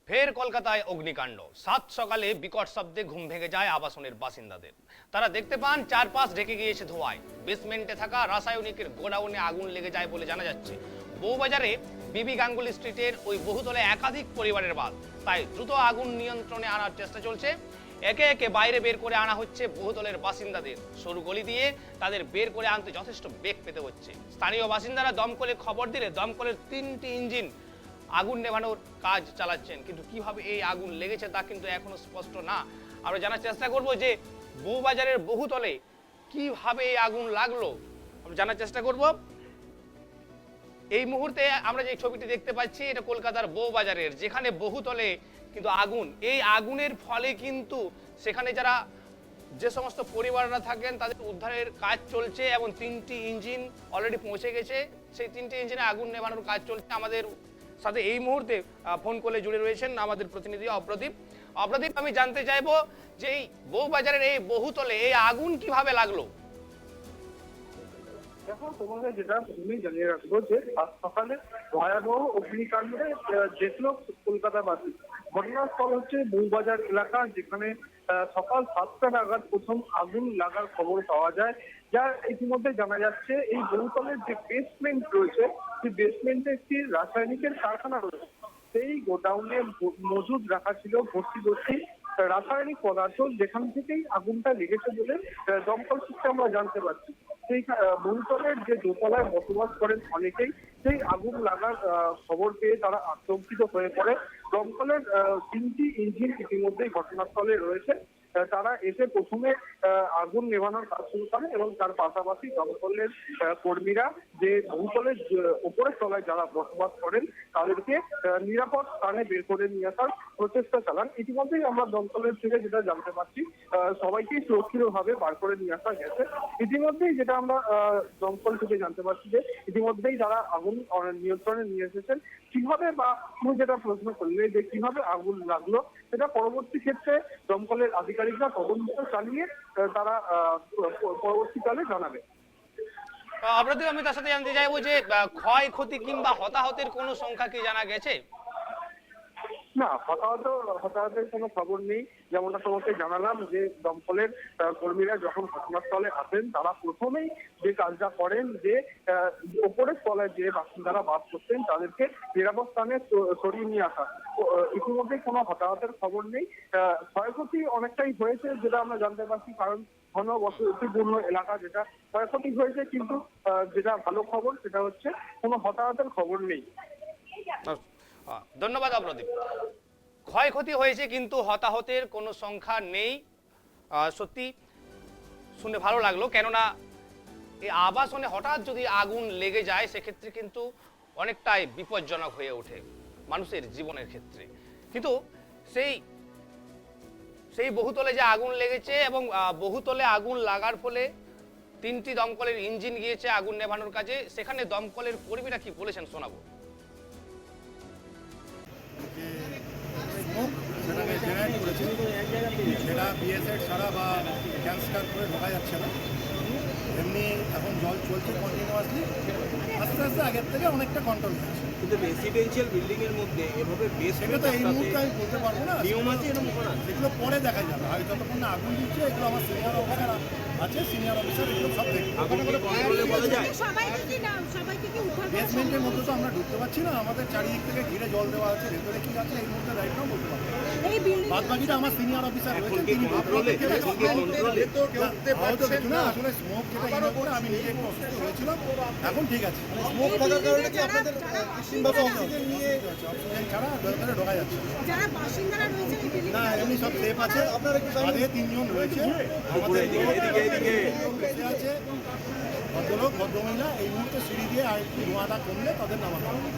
ফের কলকাতায় অগ্নিকাণ্ড। সাত সকালে বিকট শব্দে ঘুম ভেঙে যায় আবাসনের বাসিন্দাদের। তারা দেখতে পান চারপাশ ঢেকে গিয়েছে ধোঁয়ায়। বেসমেন্টে থাকা রাসায়নিকের গোডাউনে আগুন লেগে যায় বলে জানা যাচ্ছে। বউবাজারে বিবি গাঙ্গুলি স্ট্রিটের ওই বহুতলে একাধিক পরিবারের বাস, তাই দ্রুত আগুন নিয়ন্ত্রণে আনার চেষ্টা চলছে। একে একে বাইরে বের করে আনা হচ্ছে বহুতলের বাসিন্দাদের। সরু গলি দিয়ে তাদের বের করে আনতে যথেষ্ট বেগ পেতে হচ্ছে। স্থানীয় বাসিন্দারা দমকলে খবর দিলে দমকলের 3টি ইঞ্জিন আগুন নেভানোর কাজ চালাচ্ছেন, কিন্তু কিভাবে এই আগুন লেগেছে তা কিন্তু এখনো স্পষ্ট না। আমরা জানার চেষ্টা করব যে বউবাজারের বহুতলে কিভাবে এই আগুন লাগলো, আমরা জানার চেষ্টা করব। এই মুহূর্তে আমরা যে ছবিটি দেখতে পাচ্ছি এটা কলকাতার বউবাজারের, যেখানে বহুতলে কিন্তু আগুন, এই আগুনের ফলে কিন্তু সেখানে যারা যে সমস্ত পরিবাররা থাকেন তাদের উদ্ধারের কাজ চলছে এবং 3টি ইঞ্জিন অলরেডি পৌঁছে গেছে। সেই 3টি ইঞ্জিনে আগুন নেভানোর কাজ চলছে। আমাদের সাথে এই মুহূর্তে ফোন কলে জুড়ে রয়েছেন আমাদের প্রতিনিধি অপ্রদীপ। অপ্রদীপ, আমি জানতে চাইবো যে এই বউবাজারের এই বহুতলে এই আগুন কিভাবে লাগলো? দেখো, তোমাকে যেটা প্রথমেই জানিয়ে রাখবো যে আজ সকালে ভয়াবহ অগ্নিকাণ্ডে দেখলো কলকাতাবাসী। ঘটনাস্থল হচ্ছে বউবাজার এলাকা, যেখানে সকাল 7টা নাগাদ প্রথম আগুন লাগার খবর পাওয়া যায়। যার ইতিমধ্যে জানা যাচ্ছে এই বহুতলের যে বেসমেন্ট রয়েছে, সেই বেসমেন্টে একটি রাসায়নিকের কারখানা রয়েছে। সেই গোডাউনে মজুদ রাখা ছিল ভর্তি রাসায়নিক পদার্থ, যেখান থেকেই আগুনটা লেগেছে বলে দমকল সূত্রে আমরা জানতে পারছি। সেই বহুতলের যে দোতলায় বসবাস করেন অনেকেই, সেই আগুন লাগার খবর পেয়ে তারা আতঙ্কিত হয়ে পড়ে। দমকলের 3টি ইঞ্জিন ইতিমধ্যেই ঘটনাস্থলে রয়েছে। তারা এসে প্রথমে আগুন নেভানোর কাজ শুরু করে এবং তার পাশাপাশি দমকলের কর্মীরা যে বহুতলের উপরের তলায় যারা বসবাস করেন তাদেরকে নিরাপদ স্থানে বের করে নিয়ে আসার প্রচেষ্টা চালান। ইতিমধ্যেই আমরা দমকলের থেকে যেটা জানতে পারছি, সবাইকেই সুরক্ষিতভাবে বার করে নিয়ে আসা গেছে। ইতিমধ্যেই যেটা আমরা দমকল থেকে জানতে পারছি যে ইতিমধ্যেই তারা আগুন নিয়ন্ত্রণে নিয়ে এসেছেন। কিভাবে, বা তুমি যেটা প্রশ্ন করলে যে কিভাবে আগুন লাগলো, সেটা পরবর্তী ক্ষেত্রে দমকলের আধিকারিকরা তদন্ত চালিয়ে তারা পরবর্তীকালে জানাবে। অপ্রদীপ, আমি তার সাথে জানতে চাইবো যে ক্ষয়ক্ষতি কিংবা হতাহতের কোনো সংখ্যা কি জানা গেছে? না, হতাহতের কোনো খবর নেই। যেমনটা তোমাকে জানালাম যে দমকলের কর্মীরা যখন ঘটনাস্থলে আসেন, তারা প্রথমেই যে কাজটা করেন যে ওপরের তলায় যে বাসিন্দারা বাস করতেন তাদেরকে নিরাপদ স্থানে সরিয়ে নিয়ে আসা। ইতিমধ্যে কোনো হতাহতের খবর নেই। ক্ষয়ক্ষতি অনেকটাই হয়েছে যেটা আমরা জানতে পারছি, কারণ ঘনবসতিপূর্ণ এলাকা, যেটা ক্ষয়ক্ষতি হয়েছে, কিন্তু যেটা ভালো খবর সেটা হচ্ছে কোনো হতাহতের খবর নেই। ধন্যবাদ অপ্রদীপ। ক্ষয়ক্ষতি হয়েছে কিন্তু হতাহতের কোনো সংখ্যা নেই। সত্যি শুনে ভালো লাগলো, কেননা এই আবাসনে হঠাৎ যদি আগুন লেগে যায় সেক্ষেত্রে কিন্তু অনেকটাই বিপজ্জনক হয়ে ওঠে মানুষের জীবনের ক্ষেত্রে। কিন্তু সেই বহুতলে যে আগুন লেগেছে এবং বহুতলে আগুন লাগার ফলে 3টি দমকলের ইঞ্জিন গিয়েছে আগুন নেভানোর কাজে, সেখানে দমকলের কর্মীরা কি বলেছেন শোনাবো। সেটাকে জেনারেট করেছে, সেটা বিএসএড ছাড়া বা ক্যান্সার করে ঢোকা যাচ্ছে না। এমনি এখন জল চলছে কন্টিনিউয়াসলি, আস্তে আস্তে আগের থেকে অনেকটা কন্ট্রোল হচ্ছে। কিন্তু রেসিডেন্সিয়াল বিল্ডিং এর মধ্যে এভাবে সেটা তো এই মুহূর্তে আমি বলতে পারবো না, নিয়ম আছে এরকম করা, সেগুলো পরে দেখা যাবে। আর যতক্ষণ না আগুন দিচ্ছে, এগুলো আমার সিনিয়র অফিসার আছে, সিনিয়র অফিসার এগুলো সব দেখবে। বেসমেন্টের মধ্যে তো আমরা ঢুকতে পারছি না, আমাদের চারিদিক থেকে ঘিরে জল দেওয়া আছে, ভেতরে কি আছে এই মুহূর্তে রাইট নাও বলতে পারবো। বাদ বাকিটা আমার সিনিয়র অফিসার রয়েছে, তিনি আসলে স্মোক যেটা ইনো করে আমি নিজে একটু অসুস্থ হয়েছিলাম, এখন ঠিক আছে। স্মোক থাকার কারণে কি আপনাদের অক্সিজেন নিয়ে অক্সিজেন ছাড়া ভেতরে ঢোকা যাচ্ছে না, এমনি সব সেফ আছে। আমাদের 3জন রয়েছে, আমাদের বসে আছে ভদ্রলোক ভদ্রমহিলা। এই মুহূর্তে সিঁড়ি দিয়ে আর একটু ধোঁয়াটা কমলে তাদের নামানো হবে।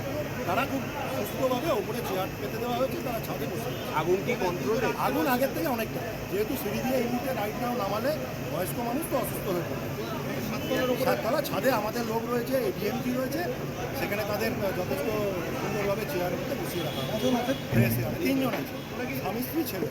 তারা খুব সুস্থভাবে ওপরে চেয়ার পেতে দেওয়া হয়েছে, তারা ছাদে বসে। আগুন কি কন্ট্রোলে? আগুন আগের থেকে অনেকটা, যেহেতু সিঁড়ি দিয়ে এই মুহূর্তে রাইট নাও নামালে বয়স্ক মানুষ তো অসুস্থ হয়ে পড়বে। সাততলা ছাদে আমাদের লোক রয়েছে, এডিএমটি রয়েছে, সেখানে তাদের যথেষ্ট সুন্দরভাবে চেয়ারের মধ্যে বসিয়ে রাখা। 3জন আছে, স্বামী স্ত্রী ছেলে।